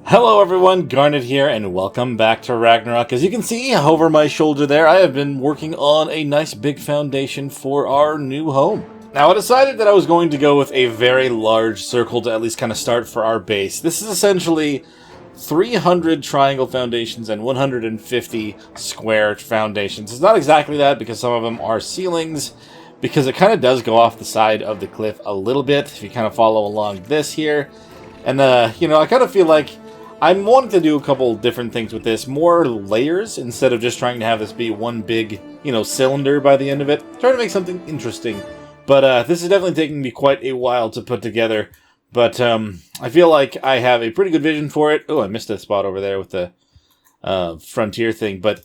Hello everyone, Garnet here, and welcome back to Ragnarok. As you can see over my shoulder there, I have been working on a nice big foundation for our new home. Now I decided that I was going to go with a very large circle to at least kind of start for our base. This is essentially 300 triangle foundations and 150 square foundations. It's not exactly that because some of them are ceilings, because it kind of does go off the side of the cliff a little bit if you kind of follow along this here. And, I kind of feel like I'm wanting to do a couple different things with this. More layers instead of just trying to have this be one big, cylinder by the end of it. Trying to make something interesting. But this is definitely taking me quite a while to put together. But I feel like I have a pretty good vision for it. Oh, I missed a spot over there with the frontier thing. But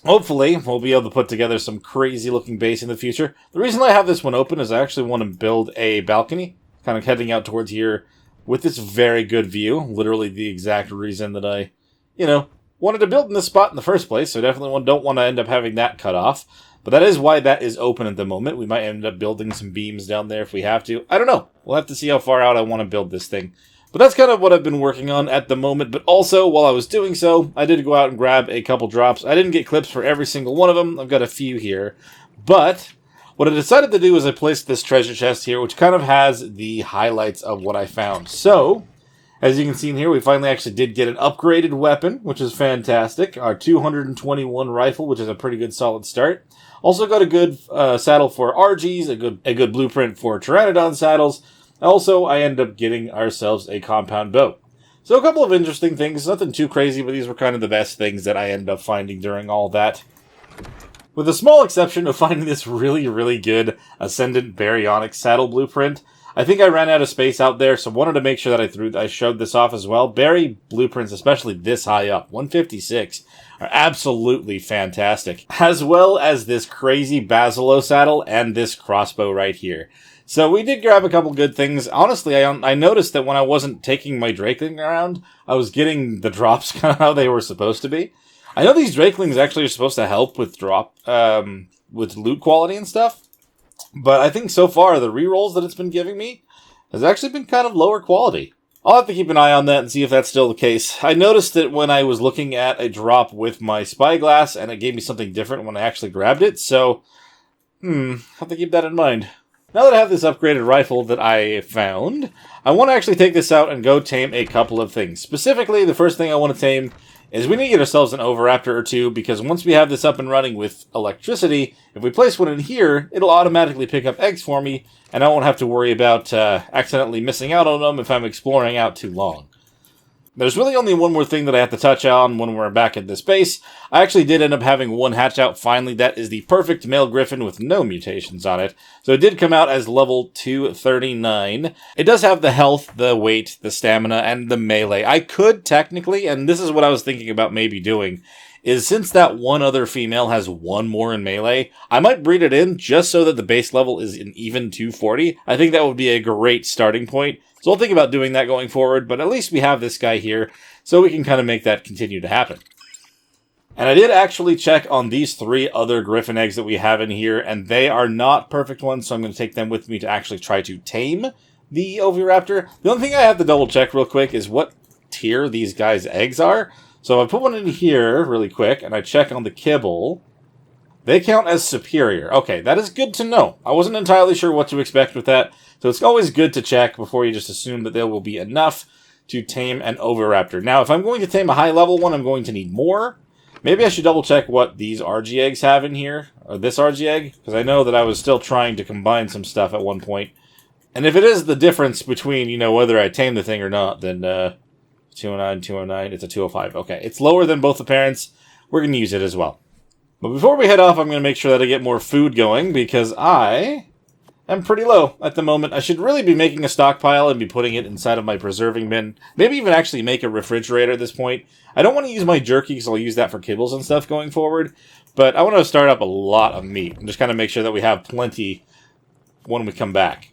hopefully we'll be able to put together some crazy looking base in the future. The reason I have this one open is I actually want to build a balcony. Kind of heading out towards here. With this very good view, literally the exact reason that I, wanted to build in this spot in the first place, so definitely don't want to end up having that cut off. But that is why that is open at the moment. We might end up building some beams down there if we have to. I don't know. We'll have to see how far out I want to build this thing. But that's kind of what I've been working on at the moment. But also, while I was doing so, I did go out and grab a couple drops. I didn't get clips for every single one of them. I've got a few here. But what I decided to do is I placed this treasure chest here, which kind of has the highlights of what I found. So, as you can see in here, we finally actually did get an upgraded weapon, which is fantastic. Our 221 rifle, which is a pretty good solid start. Also got a good saddle for RGs, a good blueprint for Pteranodon saddles. Also, I ended up getting ourselves a compound bow. So a couple of interesting things, nothing too crazy, but these were kind of the best things that I ended up finding during all that. With a small exception of finding this really, really good Ascendant Baryonic saddle blueprint. I think I ran out of space out there, so I wanted to make sure that I showed this off as well. Barry blueprints, especially this high up, 156, are absolutely fantastic. As well as this crazy Basilo saddle and this crossbow right here. So we did grab a couple good things. Honestly, I noticed that when I wasn't taking my Drakeling around, I was getting the drops kind of how they were supposed to be. I know these Drakelings actually are supposed to help with with loot quality and stuff, but I think so far the rerolls that it's been giving me has actually been kind of lower quality. I'll have to keep an eye on that and see if that's still the case. I noticed that when I was looking at a drop with my spyglass, and it gave me something different when I actually grabbed it, so, have to keep that in mind. Now that I have this upgraded rifle that I found, I want to actually take this out and go tame a couple of things. Specifically, the first thing I want to tame is we need to get ourselves an Oviraptor or two, because once we have this up and running with electricity, if we place one in here, it'll automatically pick up eggs for me, and I won't have to worry about accidentally missing out on them if I'm exploring out too long. There's really only one more thing that I have to touch on when we're back at this base. I actually did end up having one hatch out finally. That is the perfect male griffin with no mutations on it. So it did come out as level 239. It does have the health, the weight, the stamina, and the melee. I could technically, and this is what I was thinking about maybe doing, is since that one other female has one more in melee, I might breed it in just so that the base level is an even 240. I think that would be a great starting point. So I'll think about doing that going forward, but at least we have this guy here, so we can kind of make that continue to happen. And I did actually check on these 3 other griffin eggs that we have in here, and they are not perfect ones, so I'm going to take them with me to actually try to tame the Oviraptor. The only thing I have to double check real quick is what tier these guys' eggs are. So if I put one in here really quick, and I check on the kibble, they count as superior. Okay, that is good to know. I wasn't entirely sure what to expect with that. So it's always good to check before you just assume that there will be enough to tame an Oviraptor. Now, if I'm going to tame a high-level one, I'm going to need more. Maybe I should double-check what these RG eggs have in here, or this RG egg, because I know that I was still trying to combine some stuff at one point. And if it is the difference between, whether I tame the thing or not, then 209, 209, it's a 205. Okay, it's lower than both the parents. We're going to use it as well. But before we head off, I'm going to make sure that I get more food going, because I'm pretty low at the moment. I should really be making a stockpile and be putting it inside of my preserving bin. Maybe even actually make a refrigerator at this point. I don't want to use my jerky because I'll use that for kibbles and stuff going forward. But I want to start up a lot of meat and just kind of make sure that we have plenty when we come back.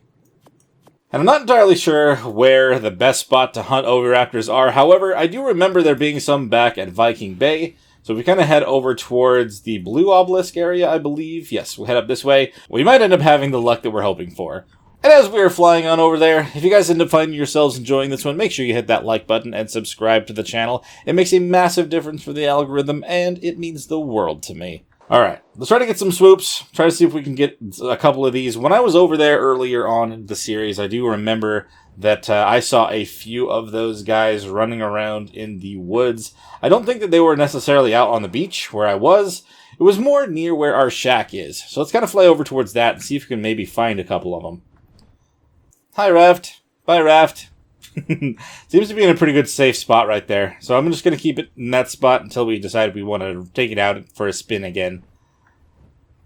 And I'm not entirely sure where the best spot to hunt Oviraptors are. However, I do remember there being some back at Viking Bay. So if we kind of head over towards the blue obelisk area, I believe, yes, we'll head up this way. We might end up having the luck that we're hoping for. And as we are flying on over there, if you guys end up finding yourselves enjoying this one, make sure you hit that like button and subscribe to the channel. It makes a massive difference for the algorithm, and it means the world to me. Alright, let's try to get some swoops, try to see if we can get a couple of these. When I was over there earlier on in the series, I do remember that I saw a few of those guys running around in the woods. I don't think that they were necessarily out on the beach where I was. It was more near where our shack is. So let's kind of fly over towards that and see if we can maybe find a couple of them. Hi, Raft. Bye, Raft. Seems to be in a pretty good safe spot right there. So I'm just going to keep it in that spot until we decide we want to take it out for a spin again.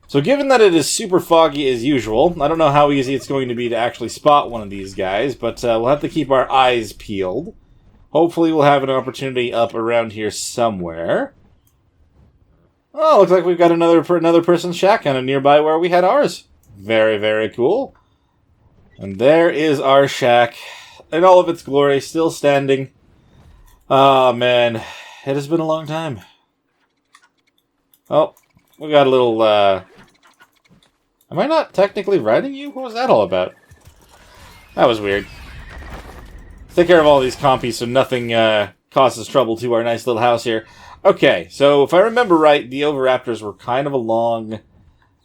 So given that it is super foggy as usual, I don't know how easy it's going to be to actually spot one of these guys, but we'll have to keep our eyes peeled. Hopefully we'll have an opportunity up around here somewhere. Oh, looks like we've got another person's shack kind of nearby where we had ours. Very, very cool. And there is our shack, in all of its glory, still standing. Oh, man. It has been a long time. Oh, we got a little, Am I not technically riding you? What was that all about? That was weird. Let's take care of all these compies so nothing, causes trouble to our nice little house here. Okay, so if I remember right, the Oviraptors were kind of along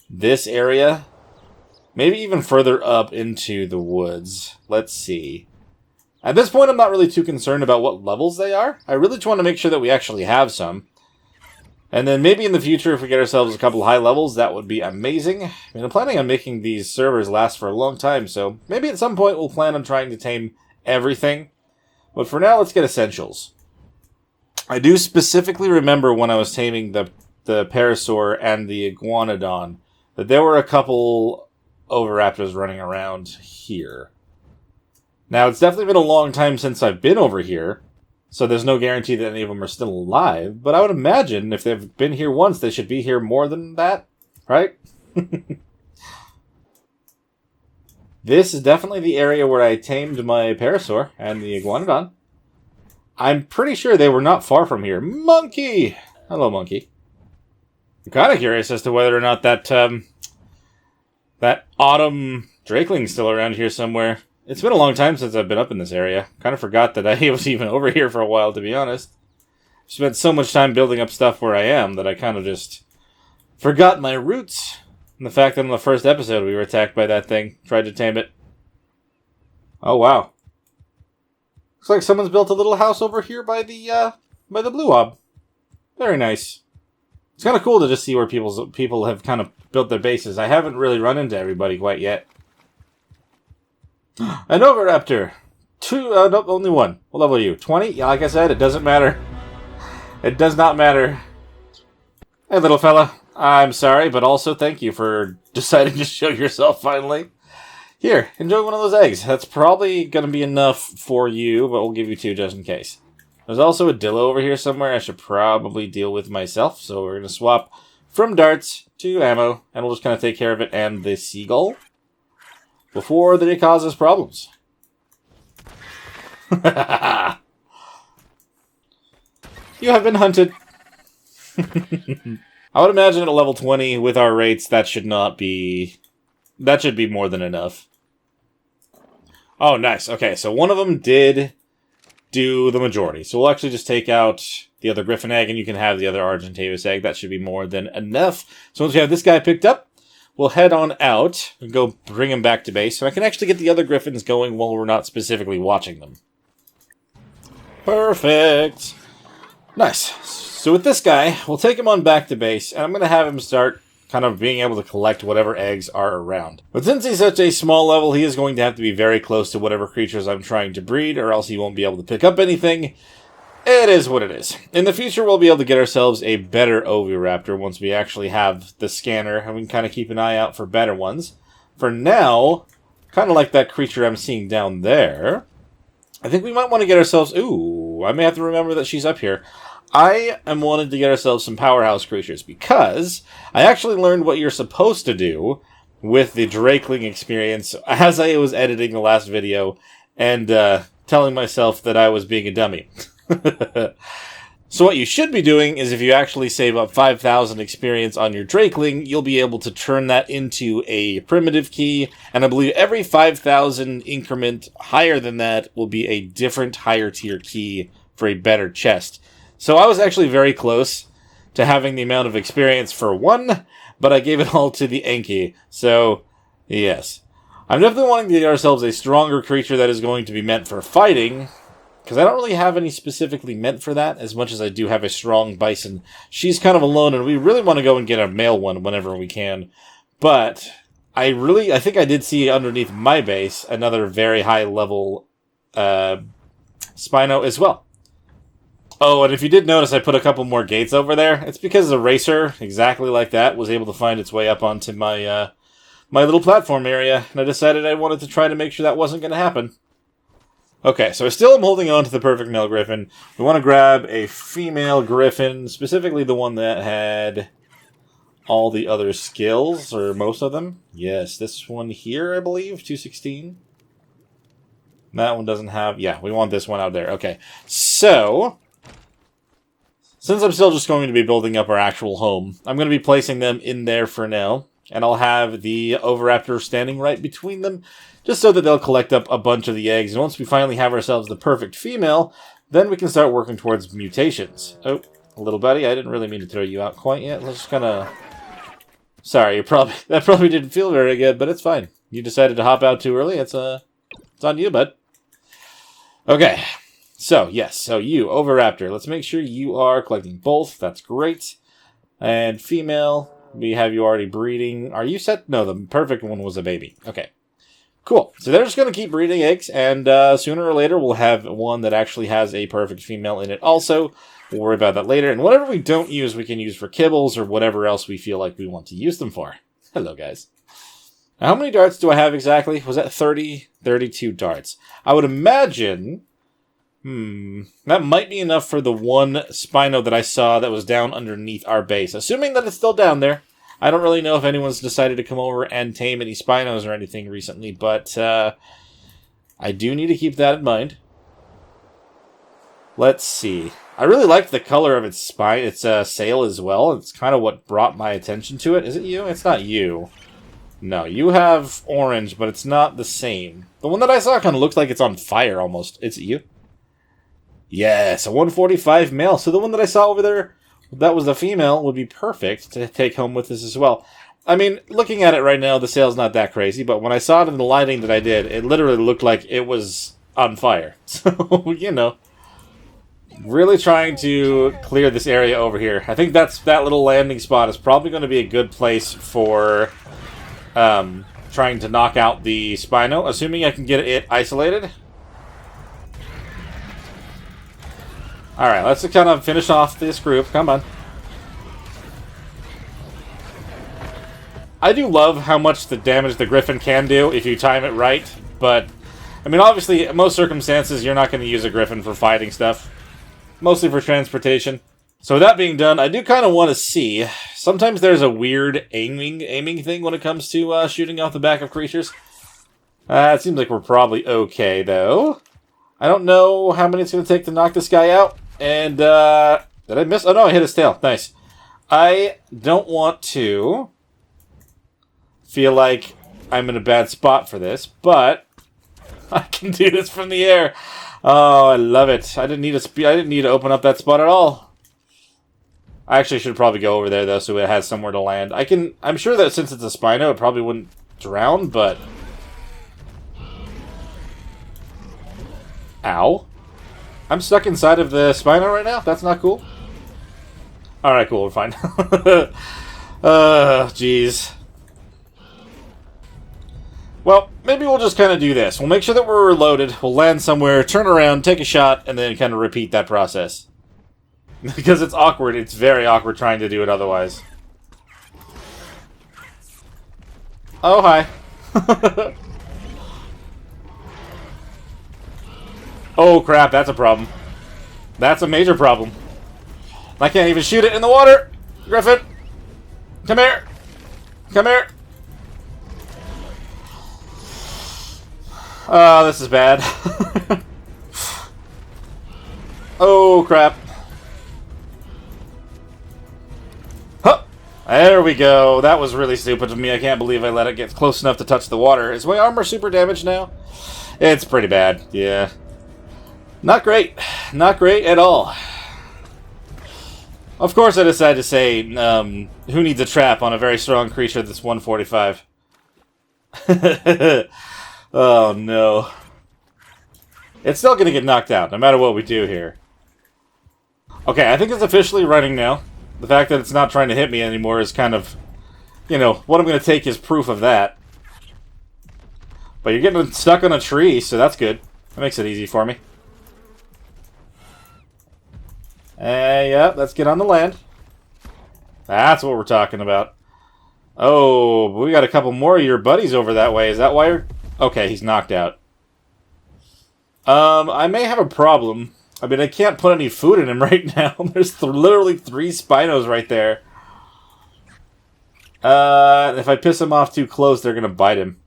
this area. Maybe even further up into the woods. Let's see. At this point, I'm not really too concerned about what levels they are. I really just want to make sure that we actually have some. And then maybe in the future, if we get ourselves a couple of high levels, that would be amazing. I mean, I'm planning on making these servers last for a long time, so maybe at some point we'll plan on trying to tame everything. But for now, let's get essentials. I do specifically remember when I was taming the Parasaur and the Iguanodon, that there were a couple Oviraptors running around here. Now, it's definitely been a long time since I've been over here, so there's no guarantee that any of them are still alive, but I would imagine if they've been here once, they should be here more than that, right? This is definitely the area where I tamed my Parasaur and the Iguanodon. I'm pretty sure they were not far from here. Monkey! Hello, Monkey. I'm kind of curious as to whether or not that autumn drakeling's still around here somewhere. It's been a long time since I've been up in this area. Kind of forgot that I was even over here for a while, to be honest. Spent so much time building up stuff where I am that I kind of just forgot my roots. And the fact that in the first episode we were attacked by that thing. Tried to tame it. Oh, wow. Looks like someone's built a little house over here by the blue ob. Very nice. It's kind of cool to just see where people have kind of built their bases. I haven't really run into everybody quite yet. An Oviraptor. Nope, only one. What level are you? 20? Yeah, like I said, it doesn't matter. It does not matter. Hey, little fella. I'm sorry, but also thank you for deciding to show yourself finally. Here, enjoy one of those eggs. That's probably going to be enough for you, but we'll give you two just in case. There's also a Dillo over here somewhere I should probably deal with myself, so we're going to swap from darts to ammo, and we'll just kind of take care of it and the seagull before they cause us problems. You have been hunted. I would imagine at a level 20 with our rates, that should be more than enough. Oh, nice. Okay, so one of them did do the majority. So we'll actually just take out the other Griffin egg, and you can have the other Argentavis egg. That should be more than enough. So once we have this guy picked up, we'll head on out and go bring him back to base. So I can actually get the other Griffins going while we're not specifically watching them. Perfect. Nice. So with this guy, we'll take him on back to base, and I'm going to have him start kind of being able to collect whatever eggs are around. But since he's such a small level, he is going to have to be very close to whatever creatures I'm trying to breed, or else he won't be able to pick up anything. It is what it is. In the future, we'll be able to get ourselves a better Oviraptor once we actually have the scanner, and we can kind of keep an eye out for better ones. For now, kind of like that creature I'm seeing down there, I think we might want to get ourselves... Ooh, I may have to remember that she's up here. I am wanting to get ourselves some powerhouse creatures, because I actually learned what you're supposed to do with the Drakeling experience as I was editing the last video and telling myself that I was being a dummy. So what you should be doing is if you actually save up 5,000 experience on your Drakeling, you'll be able to turn that into a primitive key, and I believe every 5,000 increment higher than that will be a different higher tier key for a better chest. So I was actually very close to having the amount of experience for one, but I gave it all to the Enki. So, yes. I'm definitely wanting to get ourselves a stronger creature that is going to be meant for fighting, because I don't really have any specifically meant for that, as much as I do have a strong bison. She's kind of alone, and we really want to go and get a male one whenever we can. But I think I did see underneath my base another very high level Spino as well. Oh, and if you did notice, I put a couple more gates over there. It's because the racer, exactly like that, was able to find its way up onto my my little platform area, and I decided I wanted to try to make sure that wasn't going to happen. Okay, so I still am holding on to the perfect male griffin. We want to grab a female griffin, specifically the one that had all the other skills, or most of them. Yes, this one here, I believe, 216. That one doesn't have... Yeah, we want this one out there. Okay, so... Since I'm still just going to be building up our actual home, I'm going to be placing them in there for now. And I'll have the Oviraptor standing right between them, just so that they'll collect up a bunch of the eggs. And once we finally have ourselves the perfect female, then we can start working towards mutations. Oh, little buddy, I didn't really mean to throw you out quite yet. Let's just kind of... Sorry, that probably didn't feel very good, but it's fine. You decided to hop out too early. It's on you, bud. Okay. So, yes. So, you, Oviraptor. Let's make sure you are collecting both. That's great. And female... We have you already breeding. Are you set? No, the perfect one was a baby. Okay. Cool. So they're just going to keep breeding eggs, and sooner or later we'll have one that actually has a perfect female in it also. We'll worry about that later. And whatever we don't use, we can use for kibbles or whatever else we feel like we want to use them for. Hello, guys. Now, how many darts do I have exactly? Was that 30? 32 darts. I would imagine... that might be enough for the one Spino that I saw that was down underneath our base. Assuming that it's still down there. I don't really know if anyone's decided to come over and tame any Spinos or anything recently, but I do need to keep that in mind. Let's see. I really liked the color of its spine, its sail as well. It's kind of what brought my attention to it. Is it you? It's not you. No, you have orange, but it's not the same. The one that I saw kind of looks like it's on fire almost. Is it you? Yes, a 145 male. So the one that I saw over there, that was the female, would be perfect to take home with us as well. I mean, looking at it right now, the sail's not that crazy, but when I saw it in the lighting that I did, it literally looked like it was on fire. So, you know, really trying to clear this area over here. I think that little landing spot is probably going to be a good place for trying to knock out the Spino, assuming I can get it isolated. Alright, let's kind of finish off this group. Come on. I do love how much the damage the Griffin can do if you time it right, but, I mean, obviously, in most circumstances, you're not going to use a Griffin for fighting stuff. Mostly for transportation. So with that being done, I do kind of want to see. Sometimes there's a weird aiming thing when it comes to shooting off the back of creatures. It seems like we're probably okay, though. I don't know how many it's going to take to knock this guy out. And, did I miss? Oh, no, I hit his tail. Nice. I don't want to feel like I'm in a bad spot for this, but I can do this from the air. Oh, I love it. I didn't need to open up that spot at all. I actually should probably go over there, though, so it has somewhere to land. I'm sure that since it's a Spino, it probably wouldn't drown, but... Ow. I'm stuck inside of the Spino right now? That's not cool. Alright, cool, we're fine. Jeez. Well, maybe we'll just kind of do this. We'll make sure that we're loaded, we'll land somewhere, turn around, take a shot, and then kind of repeat that process. Because it's awkward, it's very awkward trying to do it otherwise. Oh, hi. Oh crap, that's a problem. That's a major problem. I can't even shoot it in the water! Griffin! Come here! Come here! Oh, this is bad. Oh crap. There we go. That was really stupid of me. I can't believe I let it get close enough to touch the water. Is my armor super damaged now? It's pretty bad, yeah. Not great. Not great at all. Of course I decided to say, who needs a trap on a very strong creature that's 145? Oh, no. It's still going to get knocked out, no matter what we do here. Okay, I think it's officially running now. The fact that it's not trying to hit me anymore is kind of, you know, what I'm going to take is proof of that. But you're getting stuck on a tree, so that's good. That makes it easy for me. Yep, let's get on the land. That's what we're talking about. Oh, we got a couple more of your buddies over that way. Is that why you're... Okay, he's knocked out. I may have a problem. I mean, I can't put any food in him right now. There's literally 3 Spinos right there. If I piss him off too close, they're gonna bite him.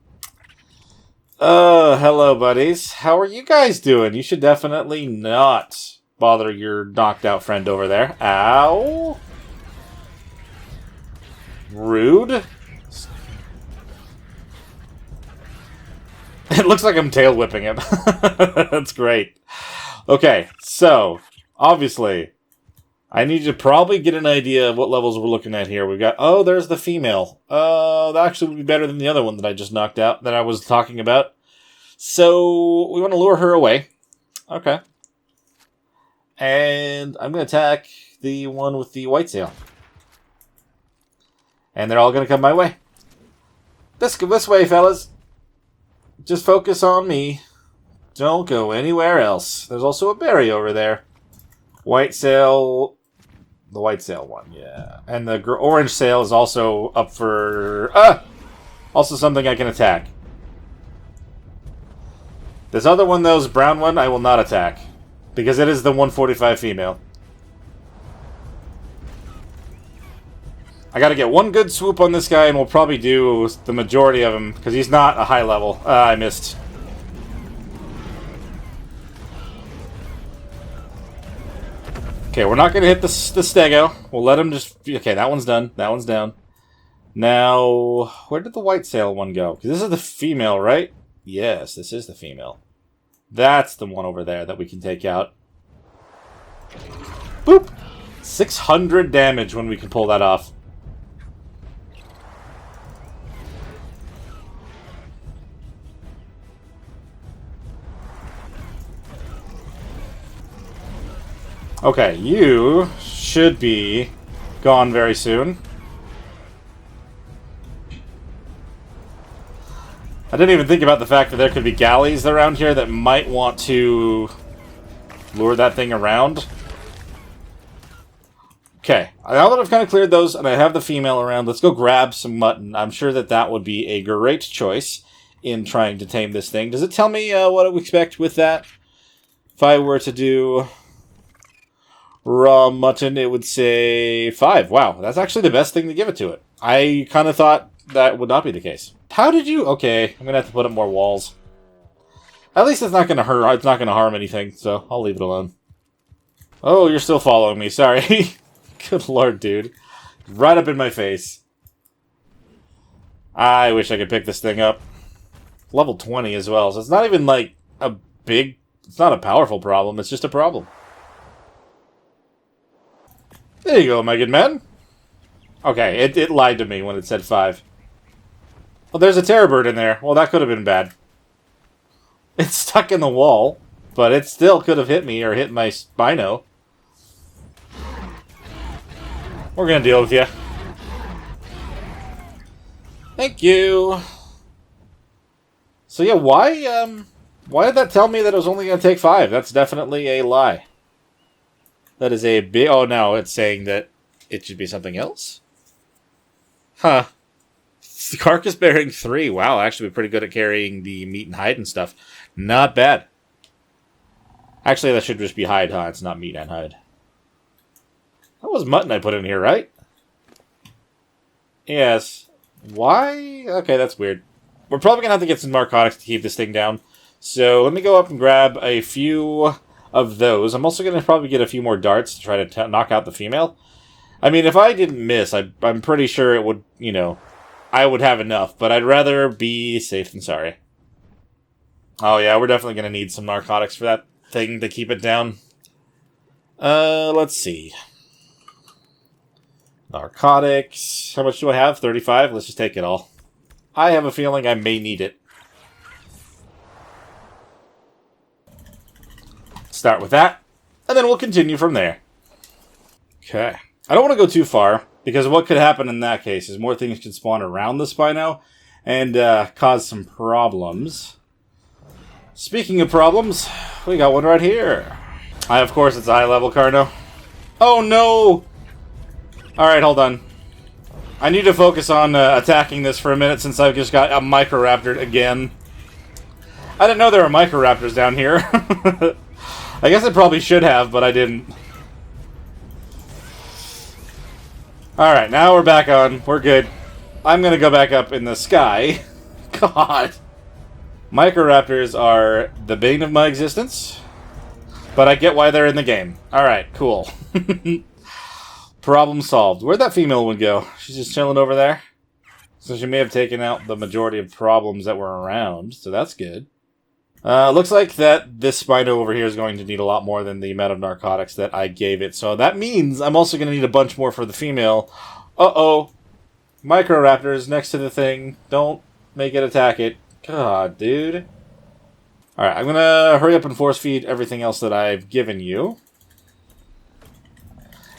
Hello, buddies. How are you guys doing? You should definitely not bother your knocked out friend over there. Ow. Rude. It looks like I'm tail whipping him. That's great. Okay, so, obviously, I need to probably get an idea of what levels we're looking at here. We've got, oh, there's the female. That actually would be better than the other one that I just knocked out, that I was talking about. So, we want to lure her away. Okay. And I'm going to attack the one with the white sail. And they're all going to come my way. This way, fellas. Just focus on me. Don't go anywhere else. There's also a berry over there. White sail. The white sail one, yeah. And the orange sail is also up for... Also something I can attack. This other one, though, is brown one, I will not attack. Because it is the 145 female. I gotta get one good swoop on this guy, and we'll probably do the majority of him, because he's not a high level. I missed. Okay, we're not gonna hit the stego. We'll let him just... Okay, that one's done. That one's down. Now, where did the white sail one go? Because this is the female, right? Yes, this is the female. That's the one over there that we can take out. Boop! 600 damage when we can pull that off. Okay, you should be gone very soon. I didn't even think about the fact that there could be galleys around here that might want to lure that thing around. Okay, now that I've kind of cleared those and I have the female around, let's go grab some mutton. I'm sure that that would be a great choice in trying to tame this thing. Does it tell me what to expect with that? If I were to do raw mutton, it would say 5. Wow, that's actually the best thing to give it to it. I kind of thought that would not be the case. How did you... Okay, I'm going to have to put up more walls. At least it's not going to hurt. It's not going to harm anything, so I'll leave it alone. Oh, you're still following me. Sorry. Good lord, dude. Right up in my face. I wish I could pick this thing up. Level 20 as well, so it's not even like a big... It's not a powerful problem, it's just a problem. There you go, my good man. Okay, it lied to me when it said 5. Well, there's a terror bird in there. Well, that could have been bad. It's stuck in the wall, but it still could have hit me or hit my Spino. We're gonna deal with you. Thank you. So yeah, why did that tell me that it was only gonna take 5? That's definitely a lie. That is a big... Oh, no, it's saying that it should be something else? Huh. Carcass bearing 3. Wow, actually be pretty good at carrying the meat and hide and stuff. Not bad. Actually, that should just be hide, huh? It's not meat and hide. That was mutton I put in here, right? Yes. Why? Okay, that's weird. We're probably going to have to get some narcotics to keep this thing down. So let me go up and grab a few of those. I'm also going to probably get a few more darts to try to knock out the female. I mean, if I didn't miss, I'm pretty sure it would, you know, I would have enough, but I'd rather be safe than sorry. Oh yeah, we're definitely going to need some narcotics for that thing to keep it down. Let's see. Narcotics. How much do I have? 35? Let's just take it all. I have a feeling I may need it. Start with that, and then we'll continue from there. Okay. I don't want to go too far, because what could happen in that case is more things could spawn around the Spino and cause some problems. Speaking of problems, we got one right here. Of course, it's a high-level Carno. Oh, no! Alright, hold on. I need to focus on attacking this for a minute since I've just got a Microraptor again. I didn't know there were Microraptors down here. I guess I probably should have, but I didn't. Alright, now we're back on. We're good. I'm gonna go back up in the sky. God. Microraptors are the bane of my existence. But I get why they're in the game. Alright, cool. Problem solved. Where'd that female one go? She's just chilling over there? So she may have taken out the majority of problems that were around, so that's good. Looks like that this Spino over here is going to need a lot more than the amount of narcotics that I gave it. So that means I'm also going to need a bunch more for the female. Uh-oh. Microraptors next to the thing. Don't make it attack it. God, dude. Alright, I'm going to hurry up and force feed everything else that I've given you.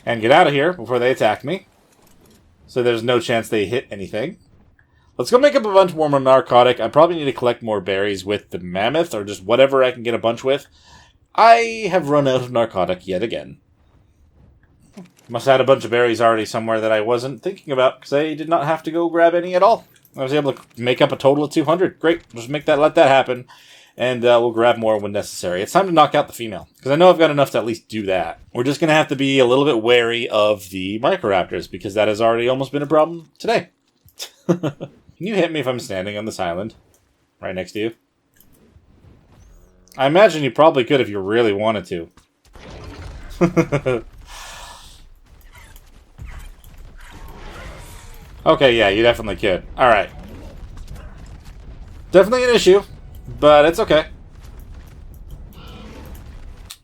And get out of here before they attack me. So there's no chance they hit anything. Let's go make up a bunch more narcotic. I probably need to collect more berries with the mammoth, or just whatever I can get a bunch with. I have run out of narcotic yet again. Must have had a bunch of berries already somewhere that I wasn't thinking about, because I did not have to go grab any at all. I was able to make up a total of 200. Great. Just let that happen, and we'll grab more when necessary. It's time to knock out the female, because I know I've got enough to at least do that. We're just going to have to be a little bit wary of the Microraptors, because that has already almost been a problem today. Can you hit me if I'm standing on this island? Right next to you? I imagine you probably could if you really wanted to. Okay, yeah, you definitely could. Alright. Definitely an issue, but it's okay.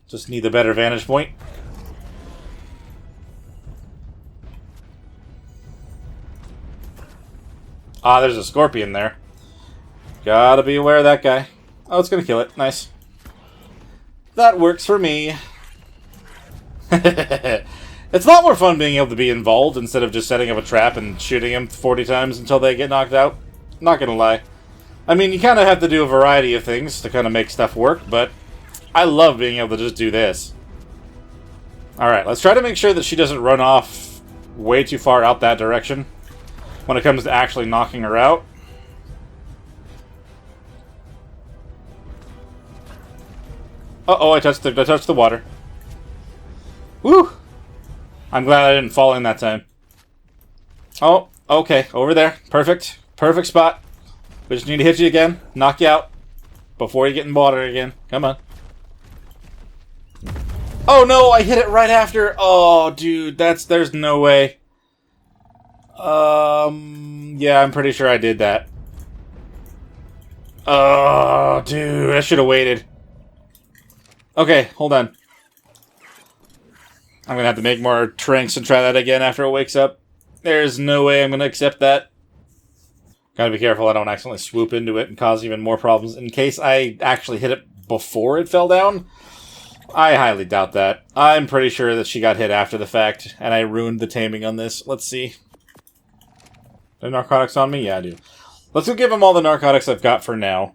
Just need a better vantage point. Ah, there's a scorpion there. Gotta be aware of that guy. Oh, it's gonna kill it. Nice. That works for me. It's a lot more fun being able to be involved instead of just setting up a trap and shooting them 40 times until they get knocked out. Not gonna lie. I mean, you kind of have to do a variety of things to kind of make stuff work, but I love being able to just do this. Alright, let's try to make sure that she doesn't run off way too far out that direction when it comes to actually knocking her out. Uh-oh, I touched the water. Woo! I'm glad I didn't fall in that time. Oh, okay, over there. Perfect. Perfect spot. We just need to hit you again, knock you out, before you get in water again. Come on. Oh no, I hit it right after. Oh, dude, there's no way. Yeah, I'm pretty sure I did that. Oh, dude, I should have waited. Okay, hold on. I'm gonna have to make more drinks and try that again after it wakes up. There's no way I'm gonna accept that. Gotta be careful I don't accidentally swoop into it and cause even more problems. In case I actually hit it before it fell down, I highly doubt that. I'm pretty sure that she got hit after the fact, and I ruined the taming on this. Let's see. The narcotics on me? Yeah, I do. Let's go give them all the narcotics I've got for now.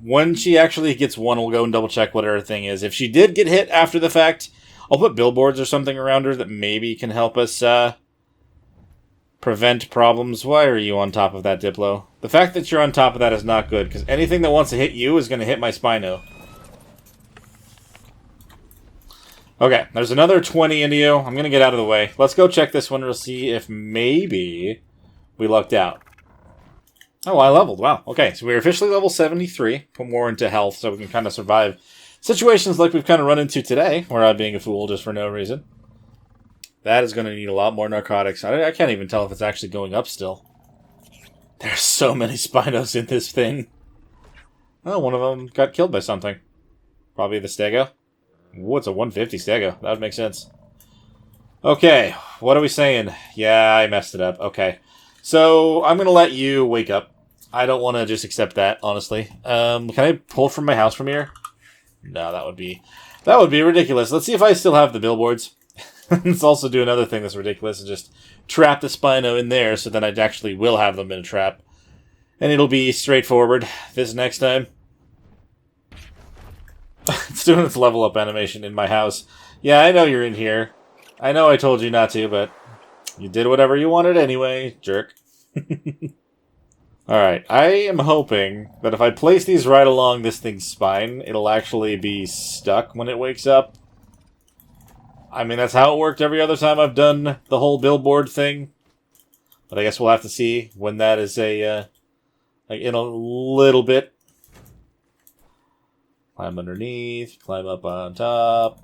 When she actually gets one, we'll go and double check what her thing is. If she did get hit after the fact, I'll put billboards or something around her that maybe can help us prevent problems. Why are you on top of that, Diplo? The fact that you're on top of that is not good, because anything that wants to hit you is going to hit my Spino. Okay, there's another 20 into you. I'm going to get out of the way. Let's go check this one. We'll see if maybe we lucked out. Oh, I leveled. Wow. Okay, so we're officially level 73. Put more into health so we can kind of survive situations like we've kind of run into today, where I'm being a fool just for no reason. That is going to need a lot more narcotics. I can't even tell if it's actually going up still. There's so many Spinos in this thing. Oh, one of them got killed by something. Probably the Stego. Ooh, it's a 150 Stego. That would make sense. Okay, what are we saying? Yeah, I messed it up. Okay. So, I'm going to let you wake up. I don't want to just accept that, honestly. Can I pull from my house from here? No, that would be ridiculous. Let's see if I still have the billboards. Let's also do another thing that's ridiculous and just trap the Spino in there so then I actually will have them in a trap. And it'll be straightforward this next time. It's doing its level up animation in my house. Yeah, I know you're in here. I know I told you not to, but you did whatever you wanted anyway, jerk. Alright, I am hoping that if I place these right along this thing's spine, it'll actually be stuck when it wakes up. I mean, that's how it worked every other time I've done the whole billboard thing. But I guess we'll have to see when that is in a little bit. Climb underneath, climb up on top.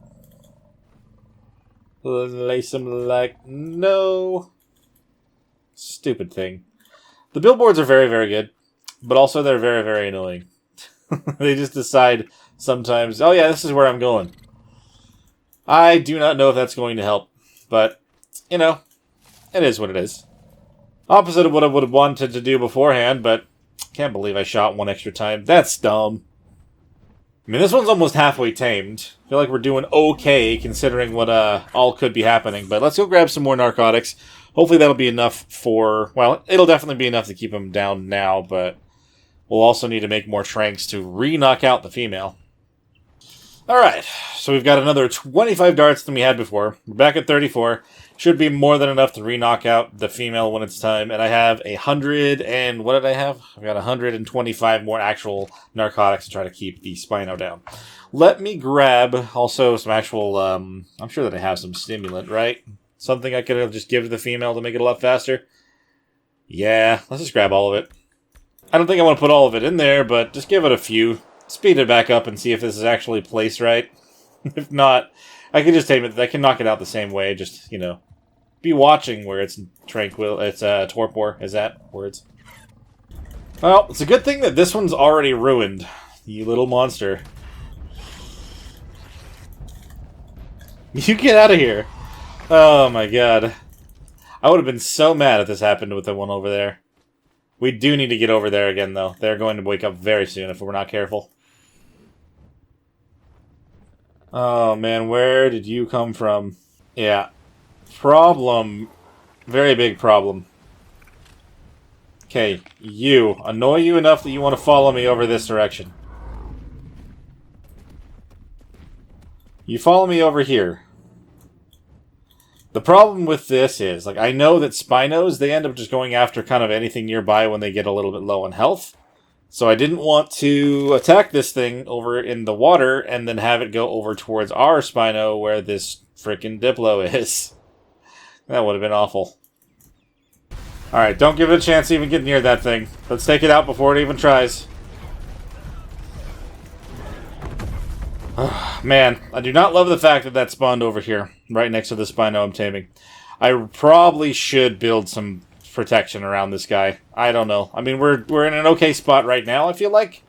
Lace them like no. Stupid thing. The billboards are very, very good, but also they're very, very annoying. They just decide sometimes, oh yeah, this is where I'm going. I do not know if that's going to help, but, you know, it is what it is. Opposite of what I would have wanted to do beforehand, but can't believe I shot one extra time. That's dumb. I mean, this one's almost halfway tamed. I feel like we're doing okay, considering what all could be happening. But let's go grab some more narcotics. Hopefully that'll be enough for... Well, it'll definitely be enough to keep him down now, but we'll also need to make more tranks to re-knock out the female. Alright, so we've got another 25 darts than we had before. We're back at 34. Should be more than enough to re-knock out the female when it's time. And I have 100 and... What did I have? I've got 125 more actual narcotics to try to keep the Spino down. Let me grab also some actual... I'm sure that I have some stimulant, right? Something I could just give to the female to make it a lot faster. Yeah, let's just grab all of it. I don't think I want to put all of it in there, but just give it a few. Speed it back up and see if this is actually placed right. If not, I can just tame it. I can knock it out the same way. Just, you know, be watching where it's tranquil. It's torpor. Is that words? Well, it's a good thing that this one's already ruined. You little monster. You get out of here. Oh my god. I would have been so mad if this happened with the one over there. We do need to get over there again, though. They're going to wake up very soon if we're not careful. Oh, man, where did you come from? Yeah. Problem. Very big problem. Okay, you. Annoy you enough that you want to follow me over this direction. You follow me over here. The problem with this is, like, I know that Spinos, they end up just going after kind of anything nearby when they get a little bit low on health. So I didn't want to attack this thing over in the water and then have it go over towards our Spino where this frickin' Diplo is. That would have been awful. Alright, don't give it a chance to even get near that thing. Let's take it out before it even tries. Man, I do not love the fact that that spawned over here, right next to the Spino I'm taming. I probably should build some protection around this guy. I don't know. I mean, we're in an okay spot right now, I feel like.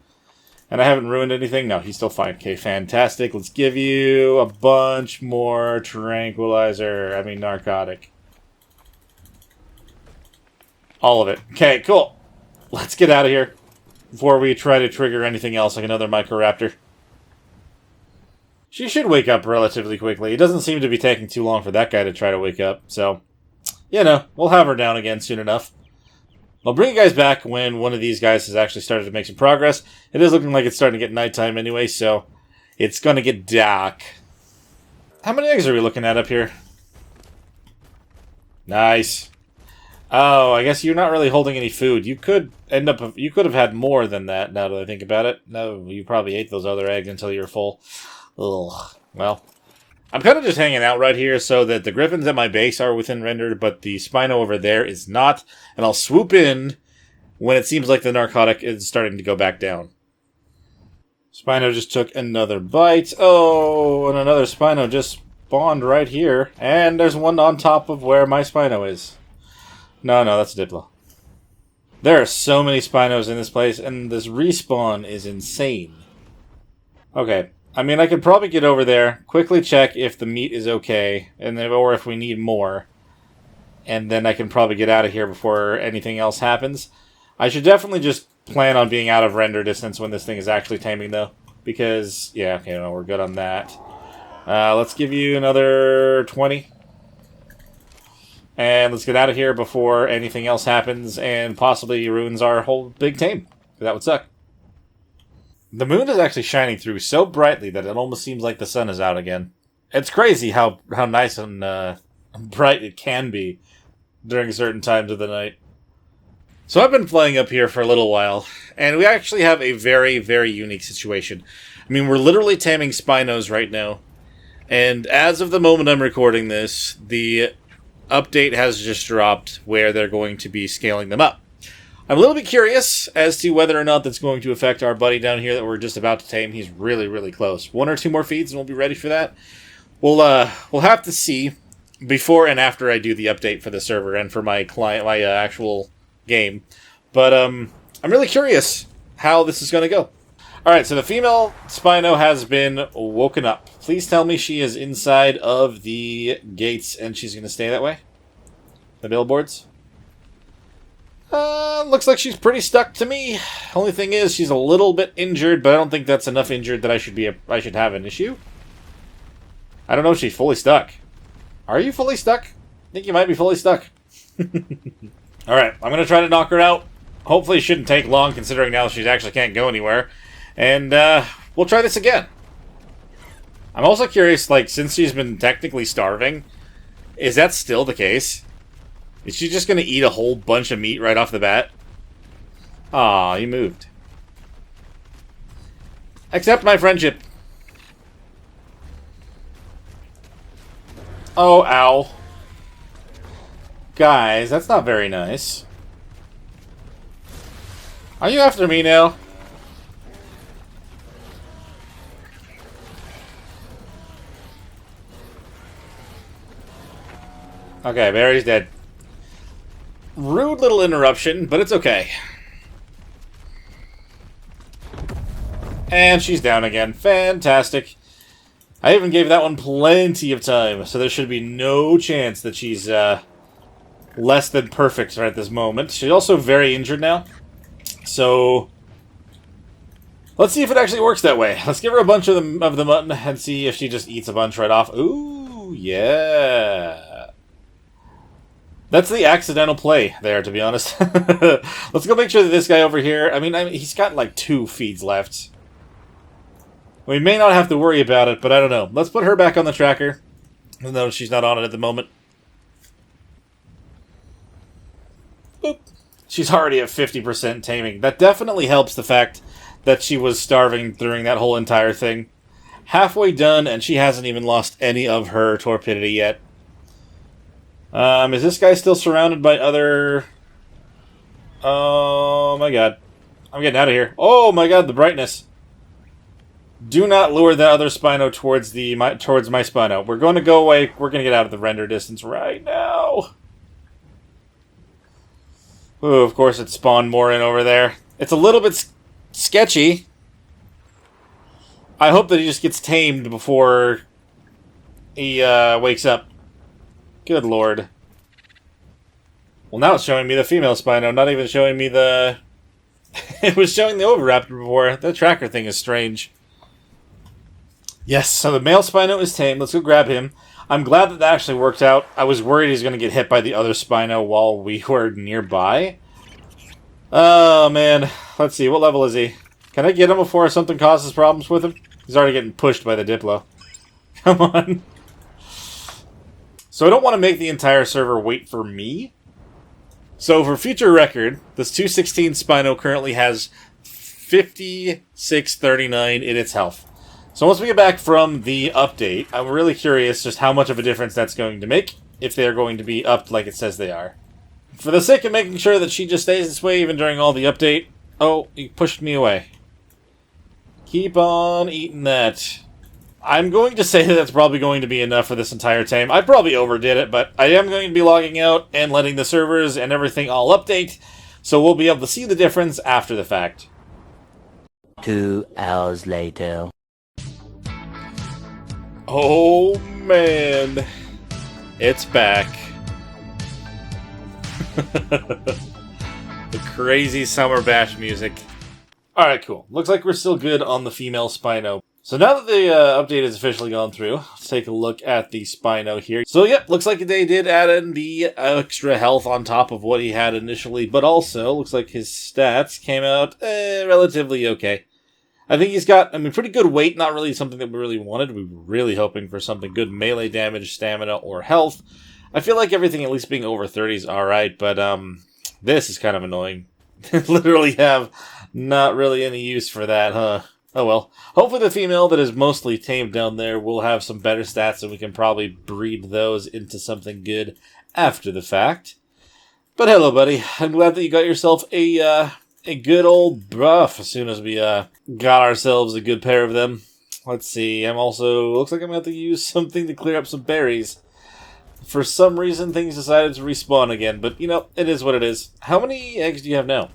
And I haven't ruined anything. No, he's still fine. Okay, fantastic. Let's give you a bunch more narcotic. All of it. Okay, cool. Let's get out of here before we try to trigger anything else like another Microraptor. She should wake up relatively quickly. It doesn't seem to be taking too long for that guy to try to wake up. So, you know, we'll have her down again soon enough. I'll bring you guys back when one of these guys has actually started to make some progress. It is looking like it's starting to get nighttime anyway, so it's going to get dark. How many eggs are we looking at up here? Nice. Oh, I guess you're not really holding any food. You could have had more than that, now that I think about it. No, you probably ate those other eggs until you're full. Ugh. Well, I'm kind of just hanging out right here so that the griffins at my base are within render, but the Spino over there is not, and I'll swoop in when it seems like the narcotic is starting to go back down. Spino just took another bite. Oh, and another Spino just spawned right here. And there's one on top of where my Spino is. No, that's a Diplo. There are so many Spinos in this place, and this respawn is insane. Okay, I mean, I could probably get over there, quickly check if the meat is okay, or if we need more. And then I can probably get out of here before anything else happens. I should definitely just plan on being out of render distance when this thing is actually taming, though. Because, yeah, okay, no, we're good on that. Let's give you another 20. And let's get out of here before anything else happens and possibly ruins our whole big tame. That would suck. The moon is actually shining through so brightly that it almost seems like the sun is out again. It's crazy how nice and bright it can be during certain times of the night. So I've been playing up here for a little while, and we actually have a very, very unique situation. I mean, we're literally taming Spinos right now, and as of the moment I'm recording this, the update has just dropped where they're going to be scaling them up. I'm a little bit curious as to whether or not that's going to affect our buddy down here that we're just about to tame. He's really, really close. 1 or 2 more feeds and we'll be ready for that. We'll have to see before and after I do the update for the server and for my client, my actual game. But I'm really curious how this is going to go. Alright, so the female Spino has been woken up. Please tell me she is inside of the gates and she's going to stay that way? The billboards? Looks like she's pretty stuck to me. Only thing is, she's a little bit injured, but I don't think that's enough injured that I should have an issue. I don't know if she's fully stuck. Are you fully stuck? I think you might be fully stuck. Alright, I'm going to try to knock her out. Hopefully it shouldn't take long, considering now she actually can't go anywhere. And, we'll try this again. I'm also curious, like, since she's been technically starving, is that still the case? Is she just going to eat a whole bunch of meat right off the bat? Aw, you moved. Accept my friendship. Oh, ow. Guys, that's not very nice. Are you after me now? Okay, Barry's dead. Rude little interruption, but it's okay. And she's down again. Fantastic. I even gave that one plenty of time, so there should be no chance that she's less than perfect right at this moment. She's also very injured now. So let's see if it actually works that way. Let's give her a bunch of the mutton and see if she just eats a bunch right off. Ooh, yeah. That's the accidental play there, to be honest. Let's go make sure that this guy over here... I mean, he's got like 2 feeds left. We may not have to worry about it, but I don't know. Let's put her back on the tracker. Even though she's not on it at the moment. Boop. She's already at 50% taming. That definitely helps the fact that she was starving during that whole entire thing. Halfway done, and she hasn't even lost any of her torpidity yet. Is this guy still surrounded by other... Oh my god. I'm getting out of here. Oh my god, the brightness. Do not lure that other Spino towards my Spino. We're going to go away. We're going to get out of the render distance right now. Ooh, of course it spawned more in over there. It's a little bit sketchy. I hope that he just gets tamed before he wakes up. Good lord. Well, now it's showing me the female Spino, not even showing me the... It was showing the Oviraptor before. The tracker thing is strange. Yes, so the male Spino is tame. Let's go grab him. I'm glad that that actually worked out. I was worried he's going to get hit by the other Spino while we were nearby. Oh, man. Let's see. What level is he? Can I get him before something causes problems with him? He's already getting pushed by the Diplo. Come on. So I don't want to make the entire server wait for me. So for future record, this 216 Spino currently has 5639 in its health. So once we get back from the update, I'm really curious just how much of a difference that's going to make, if they're going to be upped like it says they are. For the sake of making sure that she just stays this way even during all the update... Oh, you pushed me away. Keep on eating that. I'm going to say that's probably going to be enough for this entire time. I probably overdid it, but I am going to be logging out and letting the servers and everything all update, so we'll be able to see the difference after the fact. 2 hours later. Oh man, it's back. The crazy summer bash music. Alright, cool. Looks like we're still good on the female Spino. So now that the update has officially gone through, let's take a look at the Spino here. So yep, looks like they did add in the extra health on top of what he had initially, but also looks like his stats came out relatively okay. I think he's got, pretty good weight, not really something that we really wanted. We were really hoping for something good melee damage, stamina, or health. I feel like everything at least being over 30 is alright, but this is kind of annoying. Literally have not really any use for that, huh? Oh well. Hopefully the female that is mostly tamed down there will have some better stats and we can probably breed those into something good after the fact. But hello, buddy. I'm glad that you got yourself a good old buff as soon as we got ourselves a good pair of them. Let's see. Looks like I'm going to have to use something to clear up some berries. For some reason, things decided to respawn again, but you know, it is what it is. How many eggs do you have now?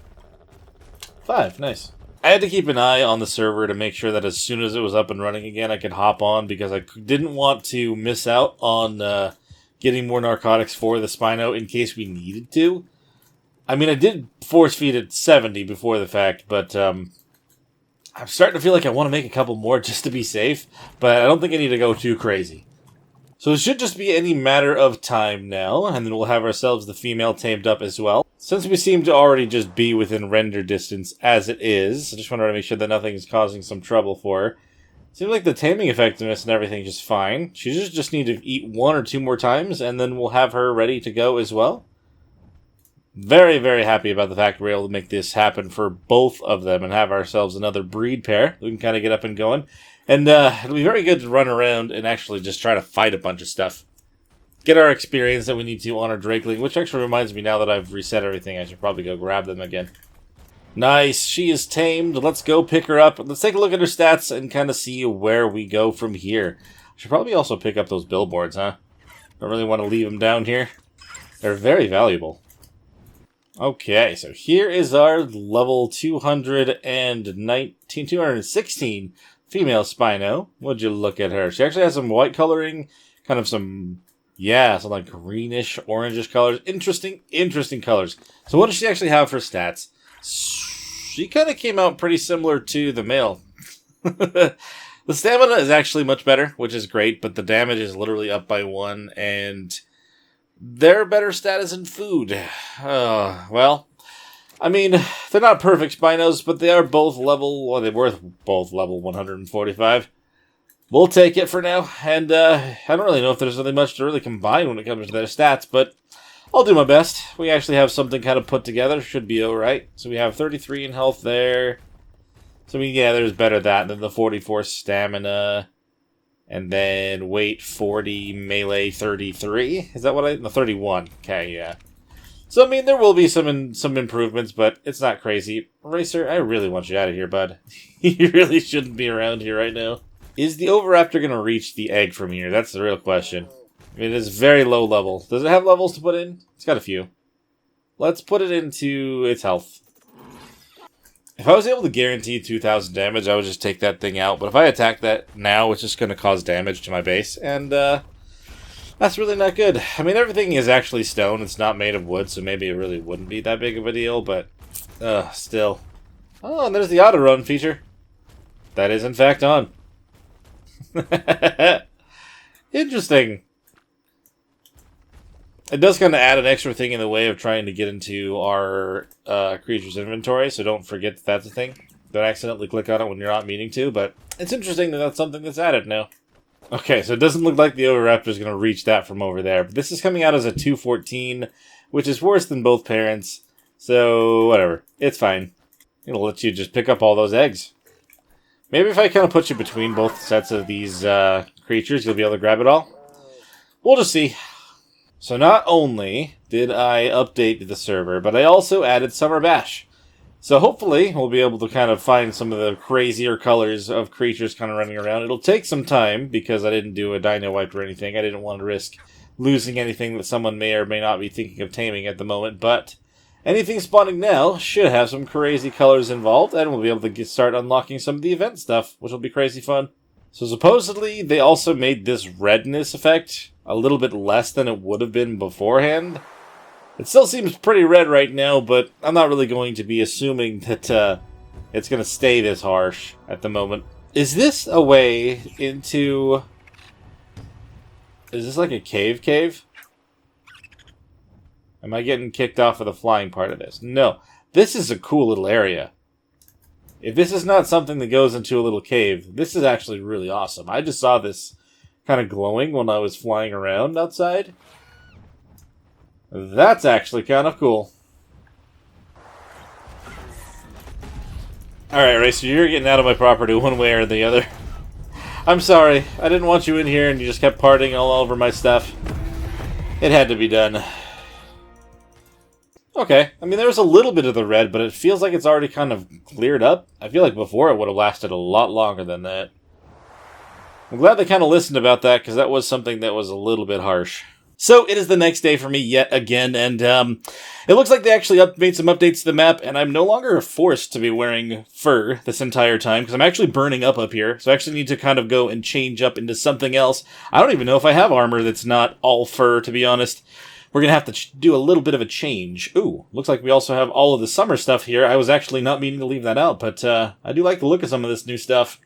5. Nice. I had to keep an eye on the server to make sure that as soon as it was up and running again, I could hop on because I didn't want to miss out on getting more narcotics for the Spino in case we needed to. I did force feed it 70 before the fact, but I'm starting to feel like I want to make a couple more just to be safe, but I don't think I need to go too crazy. So it should just be any matter of time now, and then we'll have ourselves the female tamed up as well. Since we seem to already just be within render distance as it is, I just wanted to make sure that nothing is causing some trouble for her. Seems like the taming effectiveness and everything is just fine. She just need to eat 1 or 2 more times, and then we'll have her ready to go as well. Very, very happy about the fact we're able to make this happen for both of them and have ourselves another breed pair. We can kind of get up and going. And it'll be very good to run around and actually just try to fight a bunch of stuff. Get our experience that we need to on our Drakeling, which actually reminds me now that I've reset everything, I should probably go grab them again. Nice, she is tamed. Let's go pick her up. Let's take a look at her stats and kind of see where we go from here. I should probably also pick up those billboards, huh? Don't really want to leave them down here. They're very valuable. Okay, so here is our level 216 female Spino. Would you look at her? She actually has some white coloring, kind of some like greenish, orangish colors. Interesting colors. So what does she actually have for stats? She kind of came out pretty similar to the male. The stamina is actually much better, which is great, but the damage is literally up by 1, and their better status in food. Well, they're not perfect Spinos, but they are both they were both level 145. We'll take it for now, and I don't really know if there's really much to really combine when it comes to their stats, but I'll do my best. We actually have something kind of put together. Should be alright. So we have 33 in health there. So there's better than the 44 stamina. And then weight 40, melee 33. Is that what no, 31. Okay, yeah. So, there will be some improvements, but it's not crazy. Racer, I really want you out of here, bud. You really shouldn't be around here right now. Is the Oviraptor going to reach the egg from here? That's the real question. It is very low level. Does it have levels to put in? It's got a few. Let's put it into its health. If I was able to guarantee 2,000 damage, I would just take that thing out. But if I attack that now, it's just going to cause damage to my base. And that's really not good. Everything is actually stone. It's not made of wood, so maybe it really wouldn't be that big of a deal. But still. Oh, and there's the auto run feature. That is, in fact, on. Interesting. It does kind of add an extra thing in the way of trying to get into our creature's inventory, so don't forget that that's a thing. Don't accidentally click on it when you're not meaning to, but it's interesting that that's something that's added now. Okay, so it doesn't look like the Oviraptor is going to reach that from over there, but this is coming out as a 214, which is worse than both parents, so whatever. It's fine. It'll let you just pick up all those eggs. Maybe if I kind of put you between both sets of these creatures, you'll be able to grab it all. We'll just see. So not only did I update the server, but I also added Summer Bash. So hopefully we'll be able to kind of find some of the crazier colors of creatures kind of running around. It'll take some time because I didn't do a dino wipe or anything. I didn't want to risk losing anything that someone may or may not be thinking of taming at the moment, but anything spawning now should have some crazy colors involved, and we'll be able to start unlocking some of the event stuff, which will be crazy fun. So supposedly they also made this redness effect a little bit less than it would have been beforehand. It still seems pretty red right now, but I'm not really going to be assuming that it's going to stay this harsh at the moment. Is this a way into... Is this like a cave? Am I getting kicked off of the flying part of this? No. This is a cool little area. If this is not something that goes into a little cave, this is actually really awesome. I just saw this kind of glowing when I was flying around outside. That's actually kind of cool. Alright, Racer, you're getting out of my property one way or the other. I'm sorry. I didn't want you in here and you just kept partying all over my stuff. It had to be done. Okay, I mean, there's a little bit of the red, but it feels like it's already kind of cleared up. I feel like before it would have lasted a lot longer than that. I'm glad they kind of listened about that, because that was something that was a little bit harsh. So, it is the next day for me yet again, and it looks like they actually made some updates to the map, and I'm no longer forced to be wearing fur this entire time, because I'm actually burning up here, so I actually need to kind of go and change up into something else. I don't even know if I have armor that's not all fur, to be honest. We're going to have to do a little bit of a change. Ooh, looks like we also have all of the summer stuff here. I was actually not meaning to leave that out, but I do like the look of some of this new stuff.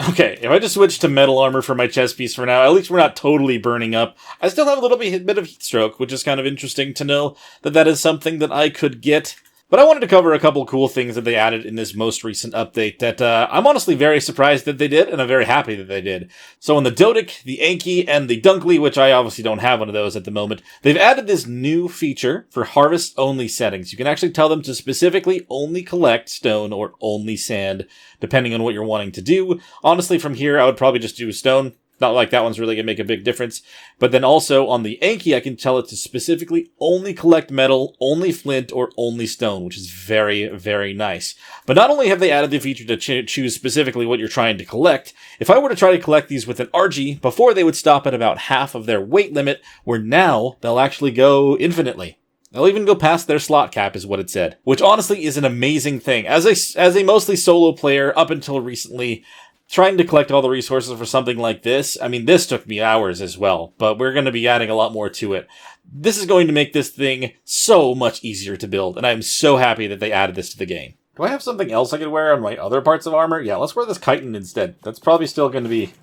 Okay, if I just switch to metal armor for my chest piece for now, at least we're not totally burning up. I still have a little bit of heat stroke, which is kind of interesting to know that that is something that I could get. But I wanted to cover a couple cool things that they added in this most recent update that I'm honestly very surprised that they did, and I'm very happy that they did. So on the Dodik, the Anki, and the Dunkley, which I obviously don't have one of those at the moment, they've added this new feature for harvest-only settings. You can actually tell them to specifically only collect stone or only sand, depending on what you're wanting to do. Honestly, from here, I would probably just do stone. Not like that one's really going to make a big difference. But then also on the Anki, I can tell it to specifically only collect metal, only flint, or only stone, which is very, very nice. But not only have they added the feature to choose specifically what you're trying to collect, if I were to try to collect these with an RG, before they would stop at about half of their weight limit, where now they'll actually go infinitely. They'll even go past their slot cap, is what it said. Which honestly is an amazing thing. As a mostly solo player, up until recently, trying to collect all the resources for something like this, I mean, this took me hours as well, but we're going to be adding a lot more to it. This is going to make this thing so much easier to build, and I'm so happy that they added this to the game. Do I have something else I could wear on my other parts of armor? Yeah, let's wear this chitin instead. That's probably still going to be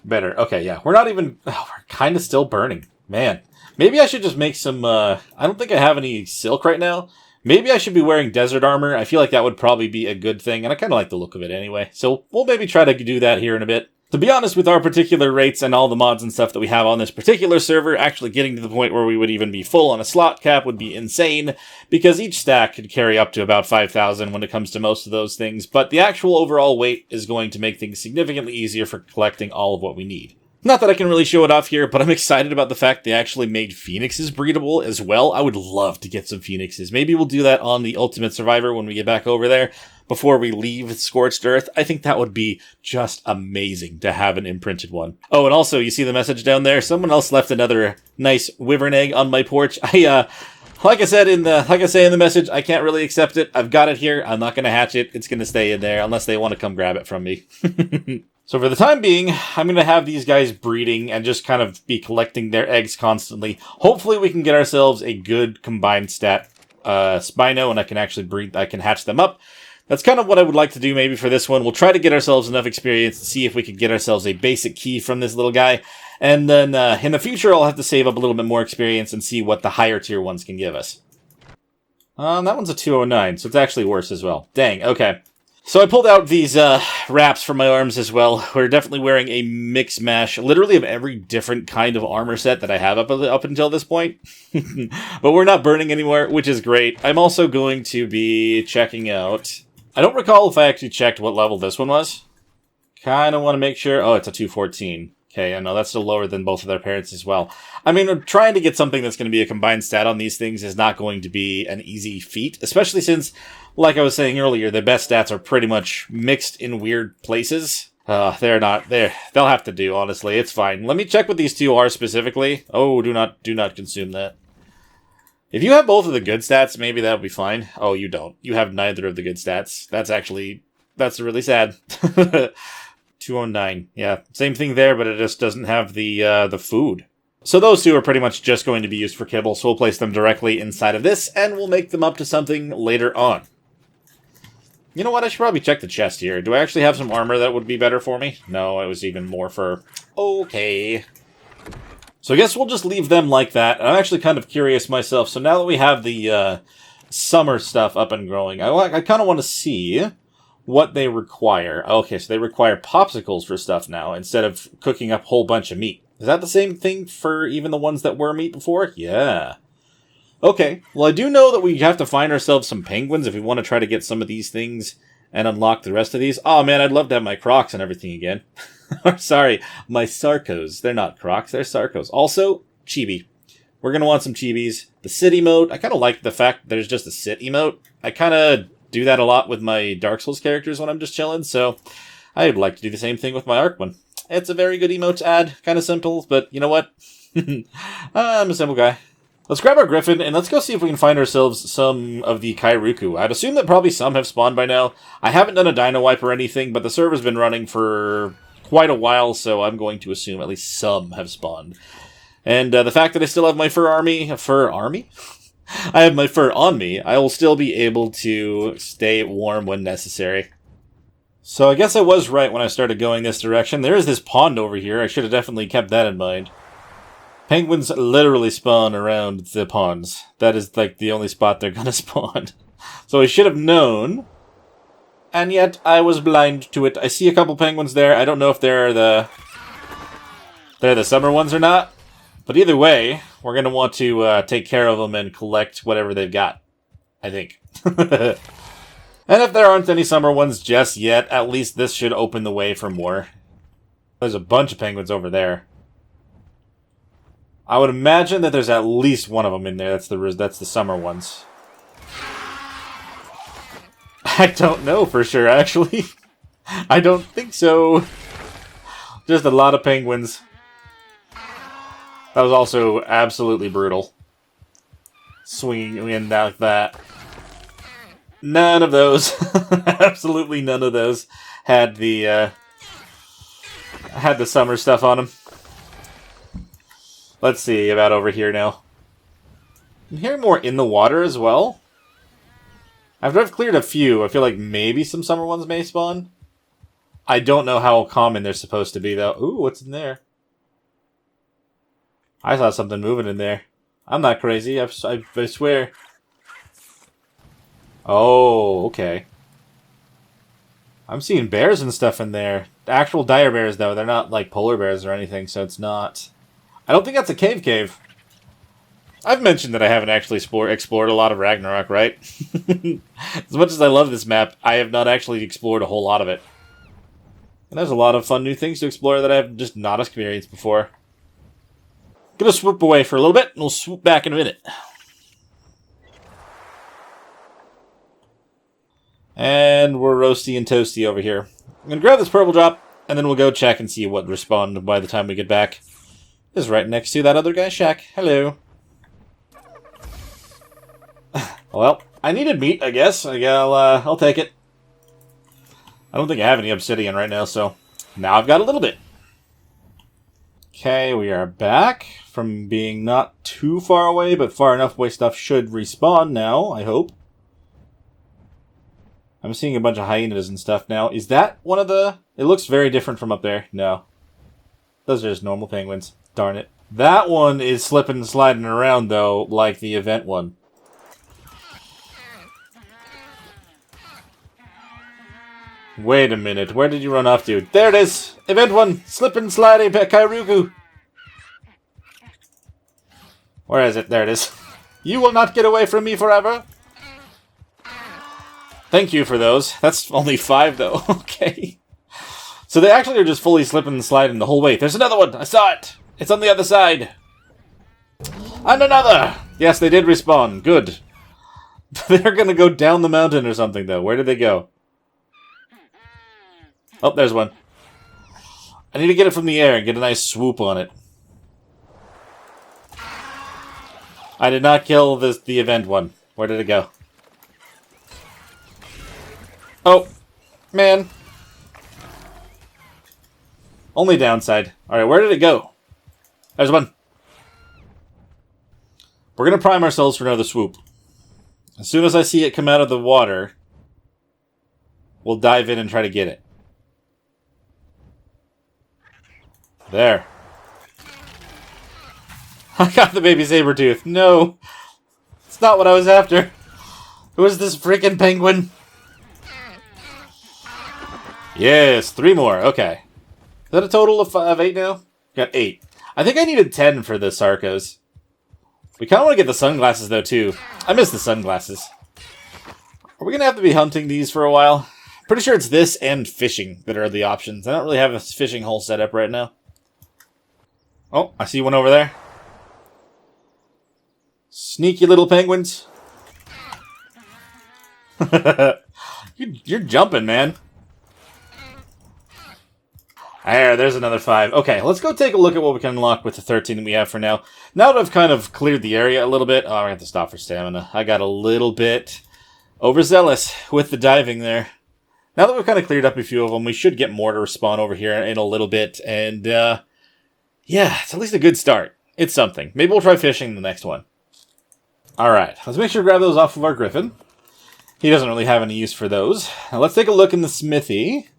better. Okay, yeah, we're not even... Oh, we're kind of still burning. Man, maybe I should just make some... I don't think I have any silk right now. Maybe I should be wearing desert armor. I feel like that would probably be a good thing, and I kind of like the look of it anyway. So we'll maybe try to do that here in a bit. To be honest, with our particular rates and all the mods and stuff that we have on this particular server, actually getting to the point where we would even be full on a slot cap would be insane, because each stack could carry up to about 5,000 when it comes to most of those things, but the actual overall weight is going to make things significantly easier for collecting all of what we need. Not that I can really show it off here, but I'm excited about the fact they actually made phoenixes breedable as well. I would love to get some phoenixes. Maybe we'll do that on the Ultimate Survivor when we get back over there before we leave Scorched Earth. I think that would be just amazing to have an imprinted one. Oh, and also, you see the message down there? Someone else left another nice wyvern egg on my porch. Like I say in the message, I can't really accept it. I've got it here. I'm not going to hatch it. It's going to stay in there unless they want to come grab it from me. So for the time being, I'm going to have these guys breeding and just kind of be collecting their eggs constantly. Hopefully we can get ourselves a good combined stat Spino, and I can actually I can hatch them up. That's kind of what I would like to do maybe for this one. We'll try to get ourselves enough experience to see if we can get ourselves a basic key from this little guy. And then in the future, I'll have to save up a little bit more experience and see what the higher tier ones can give us. That one's a 209, so it's actually worse as well. Dang, okay. So I pulled out these wraps for my arms as well. We're definitely wearing a mix mash, literally of every different kind of armor set that I have up until this point. But we're not burning anymore, which is great. I'm also going to be checking out... I don't recall if I actually checked what level this one was. Kind of want to make sure... Oh, it's a 214. Okay, I know that's still lower than both of their parents as well. I mean, trying to get something that's going to be a combined stat on these things is not going to be an easy feat, especially since, like I was saying earlier, the best stats are pretty much mixed in weird places. They'll have to do, honestly. It's fine. Let me check what these two are specifically. Oh, do not consume that. If you have both of the good stats, maybe that would be fine. Oh, you don't. You have neither of the good stats. That's really sad. 209. Yeah, same thing there, but it just doesn't have the food. So those two are pretty much just going to be used for kibble, so we'll place them directly inside of this, and we'll make them up to something later on. You know what? I should probably check the chest here. Do I actually have some armor that would be better for me? No, it was even more fur. Okay. So I guess we'll just leave them like that. I'm actually kind of curious myself. So now that we have the summer stuff up and growing, I kind of want to see what they require. Okay, so they require popsicles for stuff now instead of cooking up a whole bunch of meat. Is that the same thing for even the ones that were meat before? Yeah. Okay, well I do know that we have to find ourselves some penguins if we want to try to get some of these things and unlock the rest of these. Oh man, I'd love to have my crocs and everything again. Or sorry, my sarcos. They're not crocs, they're sarcos. Also, chibi. We're going to want some chibis. The sit emote, I kind of like the fact that there's just a sit emote. I kind of do that a lot with my Dark Souls characters when I'm just chilling, so I'd like to do the same thing with my Arc one. It's a very good emote to add, kind of simple, but you know what? I'm a simple guy. Let's grab our Griffin, and let's go see if we can find ourselves some of the Kairuku. I'd assume that probably some have spawned by now. I haven't done a dino wipe or anything, but the server's been running for quite a while, so I'm going to assume at least some have spawned. And the fact that I still have my fur army... Fur army? I have my fur on me. I will still be able to stay warm when necessary. So I guess I was right when I started going this direction. There is this pond over here. I should have definitely kept that in mind. Penguins literally spawn around the ponds. That is like the only spot they're gonna spawn. So I should have known. And yet I was blind to it. I see a couple penguins there. I don't know if they're the summer ones or not. But either way, we're going to want to take care of them and collect whatever they've got, I think. And if there aren't any summer ones just yet, at least this should open the way for more. There's a bunch of penguins over there. I would imagine that there's at least one of them in there. That's the summer ones. I don't know for sure, actually. I don't think so. Just a lot of penguins. That was also absolutely brutal. Swinging in like that. None of those, absolutely none of those, had the summer stuff on them. Let's see about over here now. I'm hearing more in the water as well. After I've cleared a few, I feel like maybe some summer ones may spawn. I don't know how common they're supposed to be, though. Ooh, what's in there? I saw something moving in there. I'm not crazy, I swear. Oh, okay. I'm seeing bears and stuff in there. Actual dire bears, though. They're not like polar bears or anything, so it's not... I don't think that's a cave. I've mentioned that I haven't actually explored a lot of Ragnarok, right? As much as I love this map, I have not actually explored a whole lot of it. And there's a lot of fun new things to explore that I've just not experienced before. Gonna swoop away for a little bit, and we'll swoop back in a minute. And we're roasty and toasty over here. I'm gonna grab this purple drop, and then we'll go check and see what respawned by the time we get back. This is right next to that other guy's shack. Hello. Well, I needed meat, I guess. I'll take it. I don't think I have any obsidian right now, so now I've got a little bit. Okay, we are back from being not too far away, but far enough away stuff should respawn now, I hope. I'm seeing a bunch of hyenas and stuff now. Is that one of the... It looks very different from up there. No. Those are just normal penguins. Darn it. That one is slipping and sliding around, though, like the event one. Wait a minute. Where did you run off to? There it is! Event one! Slipping, sliding, Kairuku! Where is it? There it is. You will not get away from me forever! Thank you for those. That's only 5, though. Okay. So they actually are just fully slipping and sliding the whole way. There's another one! I saw it! It's on the other side! And another! Yes, they did respawn. Good. They're gonna go down the mountain or something, though. Where did they go? Oh, there's one. I need to get it from the air and get a nice swoop on it. I did not kill the event one. Where did it go? Oh, man. Only downside. Alright, where did it go? There's one. We're going to prime ourselves for another swoop. As soon as I see it come out of the water, we'll dive in and try to get it. There. I got the baby saber-tooth. No. It's not what I was after. Who is this freaking penguin? Yes, 3 more. Okay. Is that a total of 8 now? Got 8. I think I needed 10 for the Sarcos. We kind of want to get the sunglasses, though, too. I miss the sunglasses. Are we going to have to be hunting these for a while? Pretty sure it's this and fishing that are the options. I don't really have a fishing hole set up right now. Oh, I see one over there. Sneaky little penguins. You're jumping, man. There's another 5. Okay, let's go take a look at what we can unlock with the 13 that we have for now. Now that I've kind of cleared the area a little bit... Oh, I have to stop for stamina. I got a little bit overzealous with the diving there. Now that we've kind of cleared up a few of them, we should get more to respawn over here in a little bit. And, yeah, it's at least a good start. It's something. Maybe we'll try fishing the next one. Alright, let's make sure to grab those off of our griffin. He doesn't really have any use for those. Now let's take a look in the smithy.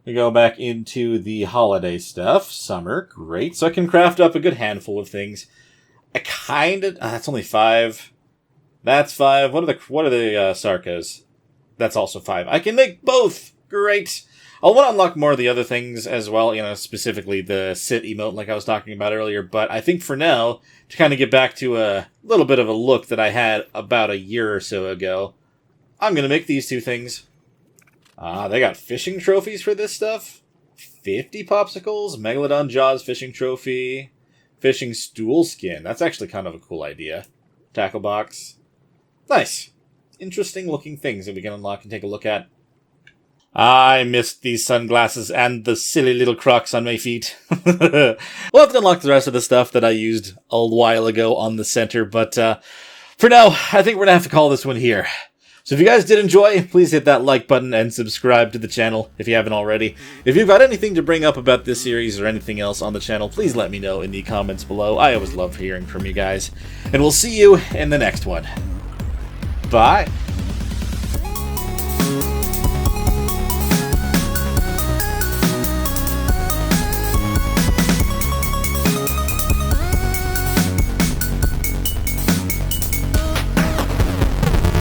We go back into the holiday stuff. Summer, great. So I can craft up a good handful of things. I kind of... that's only 5. That's 5. What are the Sarcos? That's also 5. I can make both! Great! I'll want to unlock more of the other things as well, you know, specifically the sit emote like I was talking about earlier, but I think for now, to kind of get back to a little bit of a look that I had about a year or so ago, I'm going to make these 2 things. They got fishing trophies for this stuff. 50 popsicles, Megalodon Jaws fishing trophy, fishing stool skin. That's actually kind of a cool idea. Tackle box. Nice. Interesting looking things that we can unlock and take a look at. I missed these sunglasses and the silly little Crocs on my feet. We'll have to unlock the rest of the stuff that I used a while ago on the center, but for now, I think we're going to have to call this one here. So if you guys did enjoy, please hit that like button and subscribe to the channel if you haven't already. If you've got anything to bring up about this series or anything else on the channel, please let me know in the comments below. I always love hearing from you guys. And we'll see you in the next one. Bye!